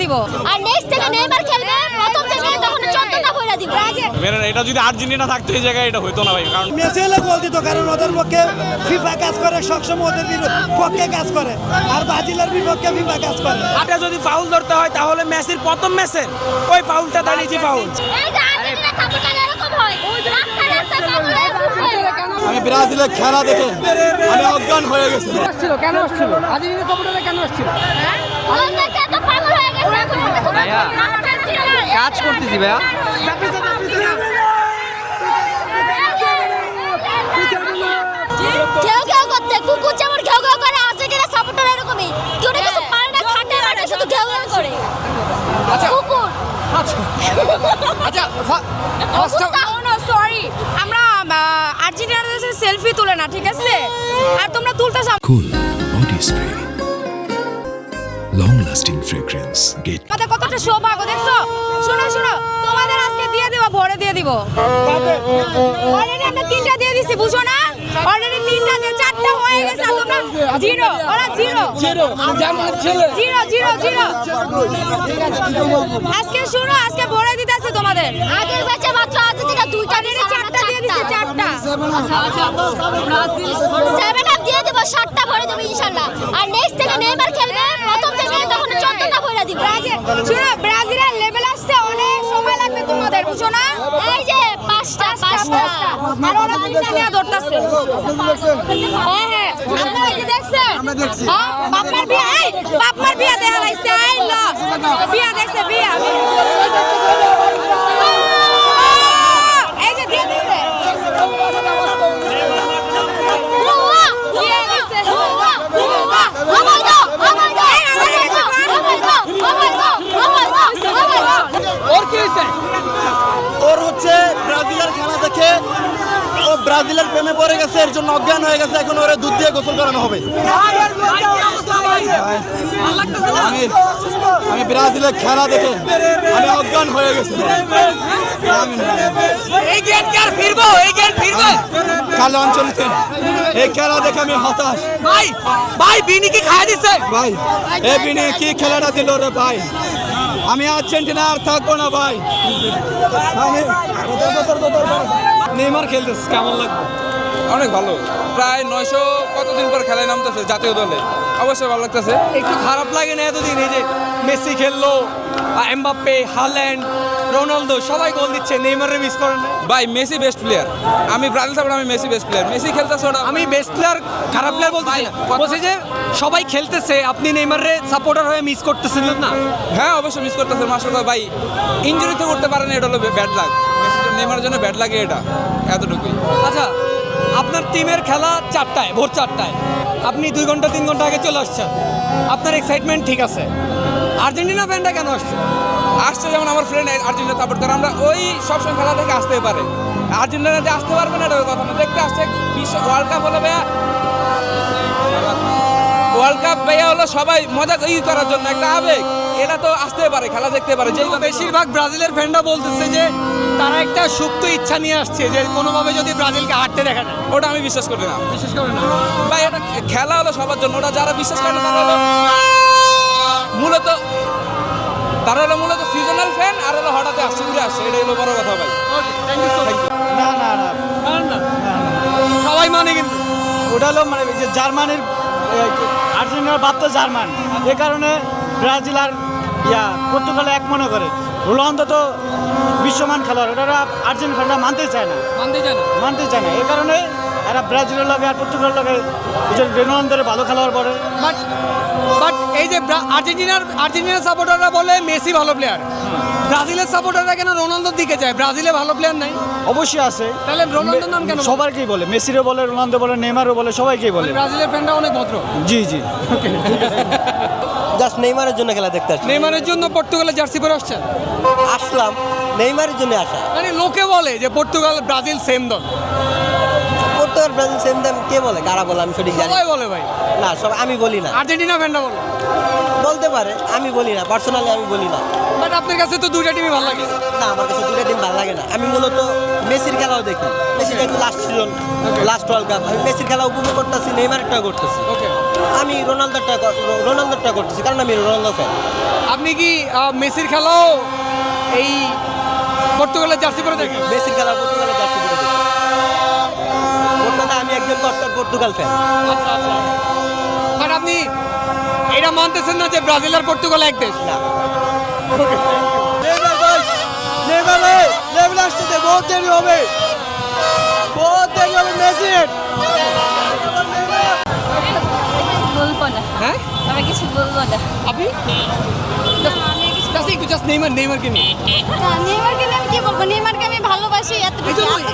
দিব। আর নেক্সট থেকে নেইমার খেলবে, প্রথম থেকে তখন 14টা বইরা দিব। এটা যদি আর্জেন্টিনা থাকতো এই জায়গায় এটা হইতো না ভাই, কারণ মেসি হলে গোল দিত, কারণ ওদের পক্ষে ফিফা কাজ করে, সবসময় ওদের পক্ষে কাজ করে, আর ব্রাজিলের বিপক্ষে ফিফা কাজ করে। এটা যদি ফাউল ধরতে হয় তাহলে মেসির প্রথম ম্যাচে ওই ফাউলটা দাঁড়িয়েছে ফাউল। এই যে আর্জেন্টিনা সাপোর্টার এরকম হয়, রাস্তা রাস্তা পাগল হয়ে ঘুরবে। আমি ব্রাজিলের খেলা দেখে আমি অজ্ঞান হয়ে গেছি। কেন আসছিল আর্জেন্টিনা সাপোর্টাররা কেন আসছিল? ওই দেখে তো পাগল হয়ে গেছে এখন। ভাইয়া, কাজ করতেছি ভাইয়া। ঘেউ ঘেউ করতে কুকুর যেমন ঘেউ ঘেউ করে, আর্জেন্টিনা সাপোর্টার এরকমই। কেউ না কিছু পারে না, খাটে মাঠে শুধু ঘেউ ঘেউ করে। কুকুর সরি, আমরা আর্জেন্টিনার দেশে সেলফি তুলে না, ঠিক আছে? আর তোমরা তুলতেছ Cool body spray. Long lasting fragrance. Get আমাদের কতটা সৌভাগ্য দেখছো। শোনো শোনো, তোমাদের আজকে দিয়ে দিব, ভরে দিয়ে দিব। অলরেডি আমরা 3টা দিয়ে দিছি, বুঝো না? অলরেডি 3টা দিয়ে 4টা হয়ে গেছে, আর তোমরা জিরো, ওরা জিরো জিরো জিরো জিরো। আজকে শোনো, আজকে ভরে দিতেছে তোমাদের। আগের ম্যাচে মাত্র আর্জেন্টিনা 2টা দিয়ে 4টা দিয়ে দিছে, 4টা। 7 আপ দিয়ে দেব, 7টা ভরে দেব ইনশাআল্লাহ। আর নেক্সট থেকে নেইমার খেলবে, প্রথম থেকে তখন 14টা বইরা দিব। শোনো, ব্রাজিলের লেভেল আসছে, অনেক সময় লাগবে তোমাদের, বুঝো না? এই যে 5টা আর ওরা 3টা নিয়ে ধরতেছে। হ্যাঁ হ্যাঁ, আপনারা কি দেখছেন? হ্যাঁ, বাপমার বিয়া, এই বাপমার বিয়া দেখা লাইছে, এই ল বিয়া দেখছে, বিয়া এই যে দিয়ে দিছে। ওর হচ্ছে ব্রাজিলের খেলা দেখে ও ব্রাজিলের প্রেমে পড়ে গেছে, এর জন্য অজ্ঞান হয়ে গেছে। এখন ওরে দুধ দিয়ে গোসল করানো হবে। আমি ব্রাজিলের খেলা দেখে আমি অজ্ঞান হয়ে গেছি। এই গেট কি আর ফিরবো? এই গেট ফিরবে খেলা অঞ্চলতে এই খেলা দেখে আমি হতাশ। ভাই, ভাই বিনি কি খায় দিছে ভাই এ বিনি কি খেলাটা দিল রে ভাই। আমি আর্জেন্টিনা আর থাকবো না ভাই। নেইমার খেলতেছে কেমন লাগবে? অনেক ভালো, প্রায় 900 কতদিন পর খেলায় নামতেছে জাতীয় দলে, অবশ্যই ভালো লাগতেছে। একটু খারাপ লাগে না এতদিন এই যে মেসি খেললো, এমবাপ্পে, হাল্যান্ড, রোনালদো সবাই গোল দিচ্ছে, নেইমারে মিস করেন না? ভাই মেসি বেস্ট প্লেয়ার, আমি ব্রাজিল সাপোর্ট, আমি মেসি বেস্ট প্লেয়ার। মেসি খেলতেছে ওটা আমি বেস্ট প্লেয়ার খারাপ প্লেয়ার বলতেছি না, বলছি যে সবাই খেলতেছে, আপনি নেইমারে সাপোর্টার হয়ে মিস করতেছিলেন না? হ্যাঁ অবশ্যই মিস করতেছে মাশাআল্লাহ ভাই। ইনজুরি তো করতে পারে না, এটা হলো ব্যাড লাগ। নেইমারের জন্য ব্যাড লাগে এটা, এতটুকুই। আচ্ছা, আপনার টিমের খেলা 4টায়, ভোর 4টায়, আপনি 2 ঘন্টা 3 ঘন্টা আগে চলে আসছেন, আপনার এক্সাইটমেন্ট ঠিক আছে। আর্জেন্টিনা ফ্যানটা কেন আসছে? আসছে যেমন আমার ফ্রেন্ড আর্জেন্টিনা সাপোর্ট করে, আমরা ওই সবসময় খেলা থেকে আসতে পারে। আর্জেন্টিনা যে আসতে পারবে না এটা ওই কথা না, দেখতে আসছে। বিশ্ব ওয়ার্ল্ড কাপ হলো ভাইয়া, ওয়ার্ল্ড কাপ ভাইয়া হলো সবাই মজা করার জন্য একটা আবেগ, এটা তো আসতে পারে, খেলা দেখতে পারে। যে বেশিরভাগ ব্রাজিলের ফ্যানরা বলতেছে যে তারা একটা সুপ্ত ইচ্ছা নিয়ে আসছে যে কোনোভাবে যদি ব্রাজিলকে হারতে দেখা যায়। ওটা আমি বিশ্বাস করি না, বিশেষ করে না ভাই এটা খেলা হলো সবার জন্য, ওটা যারা বিশ্বাস করে না তারা হলো মূলত সিজনাল ফ্যান, আর হলো হঠাৎ আসছে উড়ে আসছে, এটা হলো বড় কথা ভাই। Thank you so much. না না না, সবাই মানে কিন্তু ওটা হলো মানে যে জার্মানির আর্জেন্টিনার বাপ তো জার্মান, এ কারণে ব্রাজিল আর পর্তুগাল এক মনে করে। রোনালদো তো বিশ্বমান খেলোয়াড়, ওটা আর্জেন্টিনারা মানতে চায় না, মানতে চায় না। এই কারণে এরা ব্রাজিলের লগে আর পর্তুগালের লগে রোনালদোর ভালো খেলোয়াড় পড়ে। বাট এই যে আর্জেন্টিনার সাপোর্টাররা বলে মেসি ভালো প্লেয়ার, ব্রাজিলের সাপোর্টাররা কেন রোনালদোর দিকে যায়? ব্রাজিলে ভালো প্লেয়ার নাই? অবশ্যই আছে। তাহলে রোনালদোর নাম কেন? সবাইকেই বলে, মেসিরও বলে, রোনালদো বলে, নেইমারও বলে, সবাইকেই বলে। ব্রাজিলের ফ্যানরা অনেক ভদ্র। জি জি। জাস্ট নেইমারের জন্য খেলা দেখতে আসছি। নেইমারের জন্য পর্তুগালের জার্সি পরে আসছেন? আসলাম নেইমারের জন্য আসা। মানে লোকে বলে যে পর্তুগাল ব্রাজিল সেম দল। পর্তুগাল আর ব্রাজিল সেম দাম কে বলে, কারা বলে আমি সঠিক জানি সবাই বলে ভাই। না, সব আমি বলি না। আর্জেন্টিনা ফ্যানরা বলে। বলতে পারে, আমি বলি না, পার্সোনালি আমি বলি না। বাট আপনার কাছে তো দুইটা টিমই ভালো লাগে। না, আমার কাছে দুটো টিম ভালো লাগে না। আমি মূলত মেসির খেলাও দেখি। মেসি দেখি last season, last world cup. আমি মেসির খেলা উপভোগ করতেছি, নেইমারেরটা করতেছি। ওকে, আমি রোনালদোরটা করতেছি, কারণ আমি রোনালদো ফ্যান। আপনি কি মেসির খেলাও এই পর্তুগালের জার্সি পরে দেখেন? মেসির খেলা পর্তুগালের জার্সি পরে দেখি। আমি একজন কট্টর পর্তুগাল ফ্যান। আচ্ছা আচ্ছা। বাট আপনি এটা মানতেছেন না যে ব্রাজিল আর পর্তুগাল এক দেশ? না, বহুত দেরি হবে মেসির। বলবো না, হ্যাঁ, আমি কিছু বলবো না। আপনি জাস্ট নেইমারকে নিয়ে। না, নেইমারকে নিয়ে আমি কি বলবো? নেইমারকে আমি ভালোবাসি এত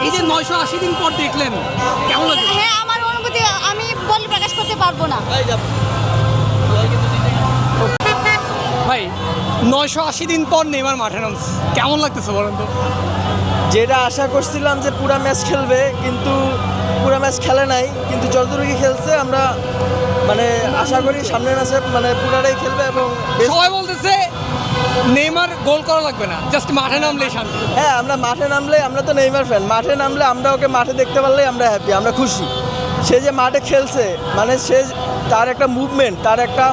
এই যে 980 দিন পর দেখলেন, কেমন লাগে? হ্যাঁ, আমার অনুভূতি আমি বলে প্রকাশ করতে পারবো না। ভাই 980 দিন পর নেইমার মাঠে নামছে, কেমন লাগতেছে বলেন তো? যেটা আশা করছিলাম যে পুরা ম্যাচ খেলবে, কিন্তু পুরা ম্যাচ খেলে নাই, কিন্তু যতটুকু খেলছে আমরা মানে আশা করি সামনের ম্যাচে মানে পুরাটাই খেলবে। এবং সবাই বলতেছে নেইমার গোল করা লাগবে না, জাস্ট মাঠে নামলেই শান্তি। হ্যাঁ, আমরা মাঠে নামলে, আমরা তো নেইমার ফ্যান, মাঠে নামলে আমরা ওকে মাঠে দেখতে পারলেই আমরা হ্যাপি, আমরা খুশি। সে যে মাঠে খেলছে, মানে সে তার একটা মুভমেন্ট, তার একটা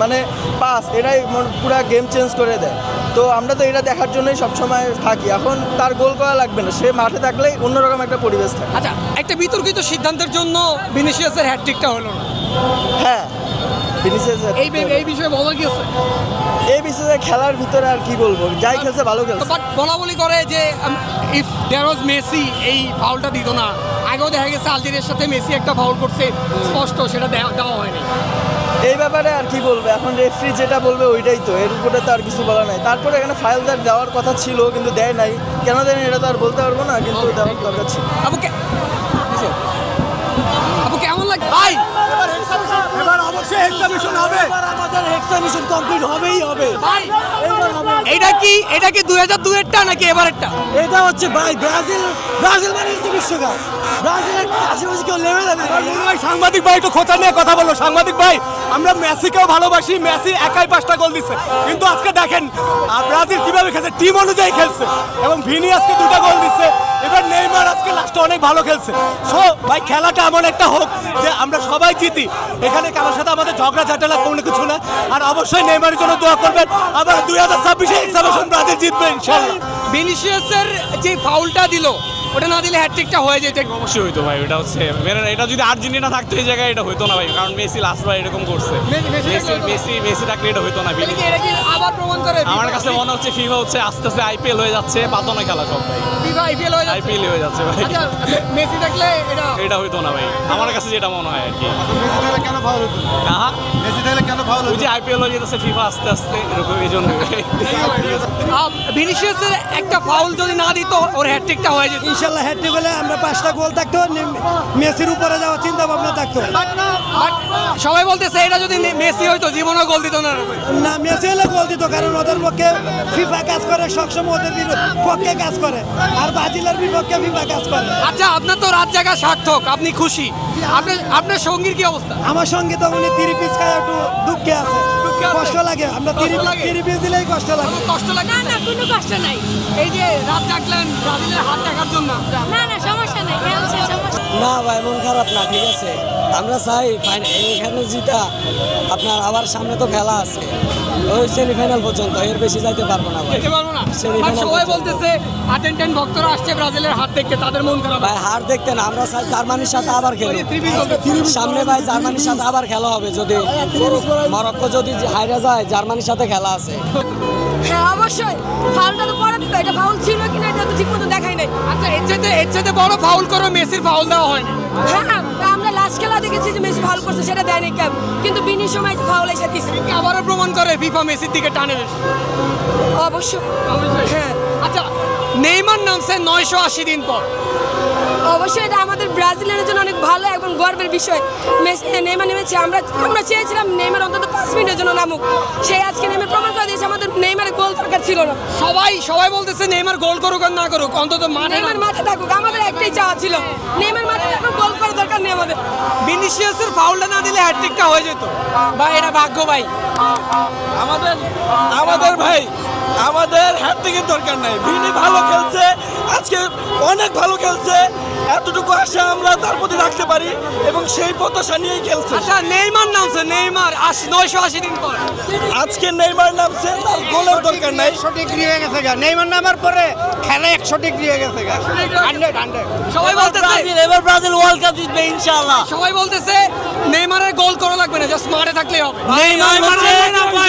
মানে পাস, এটাই পুরা গেম চেঞ্জ করে দেয়। তো আমরা তো এটা দেখার জন্যই সবসময় থাকি। এখন তার গোল করা লাগবে না, সে মাঠে থাকলেই অন্যরকম একটা পরিবেশ থাকে। আচ্ছা, একটা বিতর্কিত সিদ্ধান্তের জন্য ভিনিসিয়াসের হ্যাটট্রিকটা হলো না। হ্যাঁ, ভিনিসিয়াসের এই বিষয়ে বলা কি আছে? এই বিষয়ে খেলার ভিতরে আর কি বলবো, যাই খেলছে ভালো খেলছে। বাট বলা বলি করে যে ইফ দেয়ার ওয়াজ মেসি এই ফাউলটা দিত না। আগেও দেখা গেছে আলজেরিয়ার সাথে মেসি একটা ফাউল করছে স্পষ্ট, সেটা দেওয়া হয়নি। এই ব্যাপারে আর কি বলবো, এখন রেফারি যেটা বলবে ওইটাই তো, এর উপরে তো আর কিছু বলা নাই। তারপরে এখানে ফাইল দেওয়ার কথা ছিল, কিন্তু দেয় নাই, কেন দেয় এটা তো আর বলতে পারবো না, কিন্তু দেওয়ার দরকার ছিল। আপু কেমন লাগে ভাই? এবার অবশ্যই এক্সামিশন হবে, আমাদের এক্সামিশন কমপ্লিট হবেই হবে। ভাই এটা কি 2002-এরটা নাকি এবারেরটা? এটা হচ্ছে ভাই ব্রাজিল মানে হচ্ছে বিশ্বকাপ। ব্রাজিলের আশেপাশে কেউ লেভেল না। সাংবাদিক ভাই একটু খোঁচা নিয়ে কথা বলো। সাংবাদিক ভাই, আমরা মেসিকেও ভালোবাসি, মেসি একাই 5টা গোল দিচ্ছে, কিন্তু আজকে দেখেন ব্রাজিল কিভাবে খেলছে, টিম অনুযায়ী খেলছে, এবং ভিনি আজকে 2টা গোল দিচ্ছে। এবার নেইমার আজকে লাস্টে অনেক ভালো খেলছে। সো ভাই, খেলাটা এমন একটা হোক যে আমরা সবাই জিতি, এখানে কারোর সাথে আমাদের ঝগড়া ঝাঁটালা কোনো কিছু না। আর অবশ্যই নেইমারের জন্য দোয়া করবেন। আবার 2026-এ এক্সামিশন ব্রাজিল জিতবে ইনশাআল্লাহ। ভিনিসিয়াসের যে ফাউলটা দিল, ওটা না দিলে হ্যাটট্রিকটা হয়ে যেত। অবশ্যই হইতো ভাই, ওটা হচ্ছে এটা যদি আর্জেন্টিনা থাকতো এই জায়গায় এটা হইতো না ভাই, কারণ মেসি লাস্টবার এরকম করছে। মেসি থাকলে এটা হইতো না। এটা কি আবার প্রমাণ করে? আমার কাছে মনে হচ্ছে ফিফা হচ্ছে আস্তে আস্তে আইপিএল হয়ে যাচ্ছে, পাতনা খেলা সব ভাই, ফিফা আইপিএল হয়ে যাচ্ছে। আইপিএল হয়ে যাচ্ছে ভাই। আচ্ছা, মেসি থাকলে এটা হইতো না ভাই, আমার কাছে যেটা মনে হয় আর কি। কেন ফাউল হতো? হ্যাঁ, মেসি তাহলে কেন ফাউল ওই যে আইপিএল হয়ে যাচ্ছে ফিফা আস্তে আস্তে, এরকম এই জন্য। ভিনিসিয়াসের একটা ফাউল যদি না দিত, ওর হ্যাটট্রিকটা হয়ে যেত। ইনশাআল্লাহ হ্যাটট্রিক হলে আমরা 5টা গোল থাকতো, মেসির উপরে যাওয়ার চিন্তা ভাবনা থাকতো। বাট সবাই বলতেছে এটা যদি মেসি হইতো জীবনও গোল দিত না। না, মেসি হলে গোল দিত, কারণ ওদের পক্ষে ফিফা কাজ করে, সবসময় ওদের পক্ষে কাজ করে, আর ব্রাজিলের বিপক্ষে ফিফা কাজ করে। আচ্ছা, আপনার তো রাত জায়গা সার্থক, আপনি খুশি। আপনার সঙ্গীর কি অবস্থা? আমার সঙ্গে তো উনি 3 পিস খায়, একটু দুঃখে আছে, কষ্ট লাগে। আমরা 3 পিস দিলেই কষ্ট লাগে। কষ্ট লাগে? না, কোনো কষ্ট নাই। এই যে রাত জাগলেন ব্রাজিলের হাত দেখার জন্য। না, সমস্যা নাই, খেলছে, সমস্যা না ভাই, মন খারাপ না, ঠিক আছে। আমরা চাই এখানে জিতা, আপনার আবার সামনে তো খেলা আছে, ওই সেমিফাইনাল পর্যন্ত, এর বেশি যাইতে পারবো না ভাই। যেতে পারবো না। Semi-final বাট সবাই পর্যন্ত। বলতেছে আর্জেন্টাইন ভক্তরা আসছে ব্রাজিলের হাত দেখতে, তাদের মন খারাপ। ভাই হার দেখতে না, আমরা চাই জার্মানির সাথে আবার খেলবো সামনে ভাই, জার্মানির সাথে আবার খেলা হবে। যদি মরক্কো যদি হাইরা যায়, জার্মানির সাথে খেলা আছে। হ্যাঁ, অবশ্যই ফাউলটা তো পরে দিত, এটা ফাউল ছিল কিনা এটা তো ঠিকমতো দেখাই নাই। আচ্ছা, এর চাইতে বড় ফাউল করে মেসির ফাউল দেওয়া হয়নি। হ্যাঁ, আমরা লাস্ট খেলা দেখেছি যে মেসি ফাউল করছে, সেটা দেয় নাই কেন, কিন্তু বিনির সময় ফাউল এসে দিছে। আবারও প্রমাণ করে ফিফা মেসির দিকে টানে বেশি। অবশ্যই। হ্যাঁ। আচ্ছা, নেইমার নামছে 980 দিন পর। অবশ্যই এটা আমাদের ব্রাজিলের জন্য অনেক ভালো এবং গর্বের বিষয়। নেইমার নেমেছে, আমরা চেয়েছিলাম নেইমার অন্তত 5 মিনিটের জন্য নামুক। সেই আজকে নেমে প্রমাণ করে দিয়েছে আমাদের নেইমারের গোল দরকার ছিল না। সবাই বলতেছে নেইমার গোল করুক আর না করুক, অন্তত মাঠে নেইমার মাঠে থাকুক, আমাদের একটাই চাওয়া ছিল নেইমার মাঠে থাকুক, গোল করার দরকার নেই আমাদের। ভিনিসিয়াসের ফাউলটা না দিলে হ্যাটট্রিকটা হয়ে যেত ভাই, এটা ভাগ্য ভাই। আমাদের ভাই আমাদের হ্যাটট্রিকের দরকার নাই। ভিনি ভালো খেলছে, আজকে অনেক ভালো খেলছে, এতটুকু আশা আমরা তার প্রতি রাখতে পারি এবং সেই প্রত্যাশা নিয়েই খেলছে। আচ্ছা নেইমার নামছে, নেইমার 980 দিন পর আজকে নেইমার নামছে, তার গোলের দরকার নাই। 100 ডিগ্রি হয়ে গেছে গা, নেইমার নামার পরে খেলা 100 ডিগ্রি হয়ে গেছে গা। 100 সবাই বলতেছে এবার ব্রাজিল ওয়ার্ল্ড কাপ জিতবে ইনশাআল্লাহ। সবাই বলতেছে নেইমারের গোল করা লাগবে না, জাস্ট মাঠে থাকলেই হবে।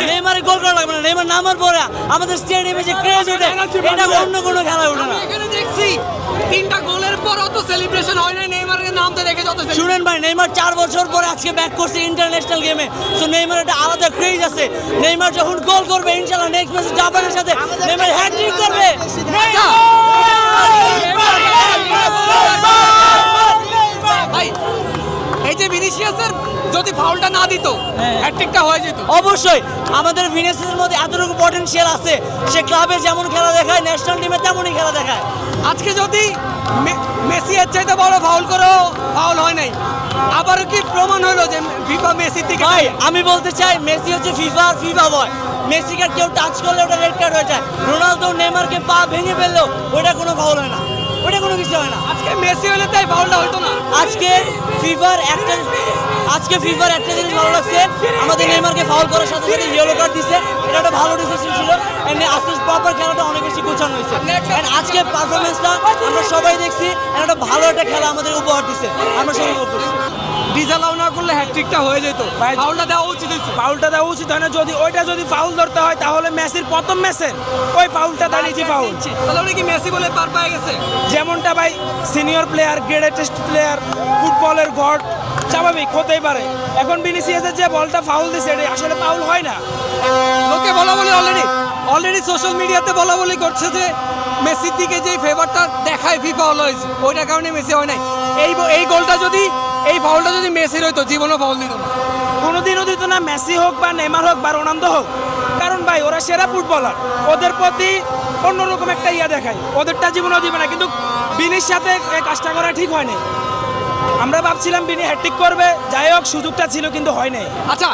নেইমারের গোল করা লাগবে না, নেইমার নামার পরে আমাদের স্টেডিয়ামে যে ক্রেজ ওঠে এটা অন্য কোনো খেলায় ওঠে না। এখানে দেখছি 3টা গোলের পরও তো সেলিব্রেশন হয় না, নেইমারের নামতে দেখে যত শুনেন ভাই, নেইমার 4 বছর পরে আজকে ব্যাক করছে ইন্টারন্যাশনাল গেমে, তো নেইমার একটা আলাদা ক্রেজ আছে। নেইমার যখন গোল করবে ইনশাআল্লাহ নেক্সট ম্যাচে জাপানের সাথে নেইমার হ্যাটট্রিক করবে। ভাই এই যে ভিনিসিয়াসের যদি ফাউলটা না দিত হ্যাটট্রিকটা হয়ে যেত। অবশ্যই আমাদের ভিনিসিয়াসের মধ্যে এতটুকু পটেনশিয়াল আছে, সে ক্লাবে যেমন খেলা দেখায় ন্যাশনাল টিমে তেমনই খেলা দেখায়। আজকে যদি মেসি এর চাইতে বড় ফাউল করো, ফাউল হয় নাই, আবারও কি প্রমাণ হলো যে ফিফা মেসির দিকে? ভাই আমি বলতে চাই মেসি হচ্ছে ফিফা বয়, মেসিকে কেউ টাচ করলে ওটা রেড কার্ড হয়ে যায়। রোনালদো নেইমারকে পা ভেঙে ফেললেও ওটা কোনো ফাউল হয় না, ওটা কোনো কিছু হয় না। আজকে মেসি হলে তাই ফাউলটা হতো না। আজকে ফিফার একটা জিনিস ভালো লাগছে, আমাদের নেইমারকে ফাউল করার সাথে সাথে ইয়েলো কার্ড দিচ্ছে, এটা একটা ভালো ডিসিশন ছিল। এন্ড আজকে প্রপার খেলাটা অনেক বেশি গোছানো হয়েছে। এন্ড আজকে পারফরমেন্সটা আমরা সবাই দেখছি, একটা ভালো একটা খেলা আমাদের উপহার দিচ্ছে, আমরা সবাই উপভোগ করছি। ডিসঅ্যালাউ না করলে হ্যাটট্রিকটা হয়ে যেত, ফাউলটা দেওয়া উচিত হয়েছে। ফাউলটা দেওয়া উচিত হয় না, যদি ফাউল ধরতে হয় তাহলে মেসির প্রথম ম্যাচের ওই ফাউলটা দাঁড়িয়েছে ফাউল। তাহলে উনি কি মেসি বলে পার পেয়ে গেছে? যেমনটা ভাই সিনিয়র প্লেয়ার, গ্রেটেস্ট প্লেয়ার, ফুটবলের গড, স্বাভাবিক হতেই পারে। এখন ভিনিসিয়াসের যে বলটা ফাউল দিছে এটা আসলে ফাউল হয় না। লোকে বলি অলরেডি সোশ্যাল মিডিয়াতে বলি করছে যে মেসির দিকে যে ফেভারটা দেখায় ফিফা অলওয়েজ, ওইটার কারণে মেসি হয় নাই। এই গোলটা যদি এই ফাউলটা যদি মেসির হইতো জীবনও ফাউল দিত না, কোনোদিনও দিত না, মেসি হোক বা নেইমার হোক বা রোনালদো হোক। কারণ ভাই ওরা সেরা ফুটবলার, ওদের প্রতি অন্যরকম একটা দেখায়, ওদেরটা জীবনও দিবে না। কিন্তু বিনির সাথে এই কাজটা করা ঠিক হয় নাই। আমরা ভাবছিলাম বিনি হ্যাটট্রিক করবে, যাই হোক সুযোগটা ছিল কিন্তু হয় নাই। আচ্ছা